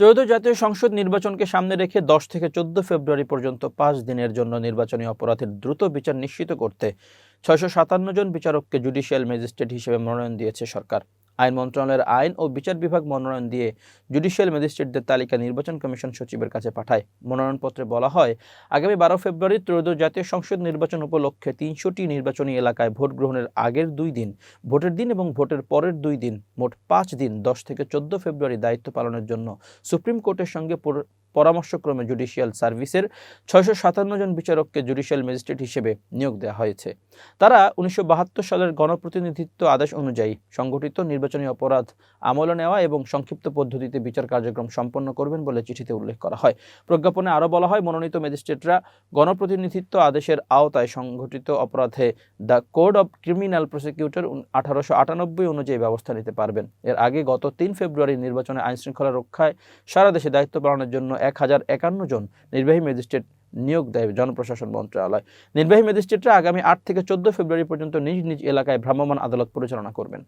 ত্রয়োদশ জাতীয় সংসদ নির্বাচনকে সামনে রেখে 10 থেকে 14 ফেব্রুয়ারি পর্যন্ত 5 দিনের জন্য নির্বাচনী অপরাধের দ্রুত বিচার নিশ্চিত করতে 657 জন বিচারককে জুডিশিয়াল ম্যাজিস্ট্রেট হিসেবে মনোনয়ন দিয়েছে সরকার। আইন মন্ত্রণালয়ের আইন ও বিচার বিভাগ মনোনয়ন দিয়ে জুডিশিয়াল ম্যাজিস্ট্রেটদের তালিকা নির্বাচন কমিশন সচিবের কাছে পাঠায়। মনোনয়নপত্রে বলা হয়, আগামী 12 ফেব্রুয়ারি ত্রয়োদশ জাতীয় সংসদ নির্বাচন উপলক্ষে 300টি নির্বাচনী এলাকায় ভোট গ্রহণের আগের 2 দিন, ভোটের দিন এবং ভোটের পরের 2 দিন, মোট 5 দিন 10 থেকে 14 ফেব্রুয়ারি দায়িত্ব পালনের জন্য সুপ্রিম কোর্টের সঙ্গে পরামর্শক্রমে জুডিশিয়াল সার্ভিসের 657 জন বিচারককে জুডিশিয়াল ম্যাজিস্ট্রেট হিসেবে নিয়োগ দেওয়া হয়েছে। তারা 1972 সালের গণপ্রতিনিধিত্ব আদেশ অনুযায়ী সংগঠিত নির্বাচনী অপরাধ আমলে নেওয়া এবং সংক্ষিপ্ত পদ্ধতিতে বিচার কার্যক্রম সম্পন্ন করবেন বলে চিঠিতে উল্লেখ করা হয়। প্রজ্ঞাপনে আরও বলা হয়, মনোনীত ম্যাজিস্ট্রেটরা গণপ্রতিনিধিত্ব আদেশের আওতায় সংগঠিত অপরাধে the code of criminal prosecutor 1898 অনুযায়ী ব্যবস্থা নিতে পারবেন। এর আগে গত 3 ফেব্রুয়ারি নির্বাচনে আইনশৃঙ্খলা রক্ষায় সারা দেশে দায়িত্ব পালনের জন্য 1051 জন নির্বাহী ম্যাজিস্ট্রেট নিয়োগ দেয় জনপ্রশাসন মন্ত্রণালয়। নির্বাহী ম্যাজিস্ট্রেটরা আগামী 8 থেকে 14 ফেব্রুয়ারি পর্যন্ত নিজ নিজ এলাকায় ভ্রাম্যমাণ আদালত পরিচালনা করবেন।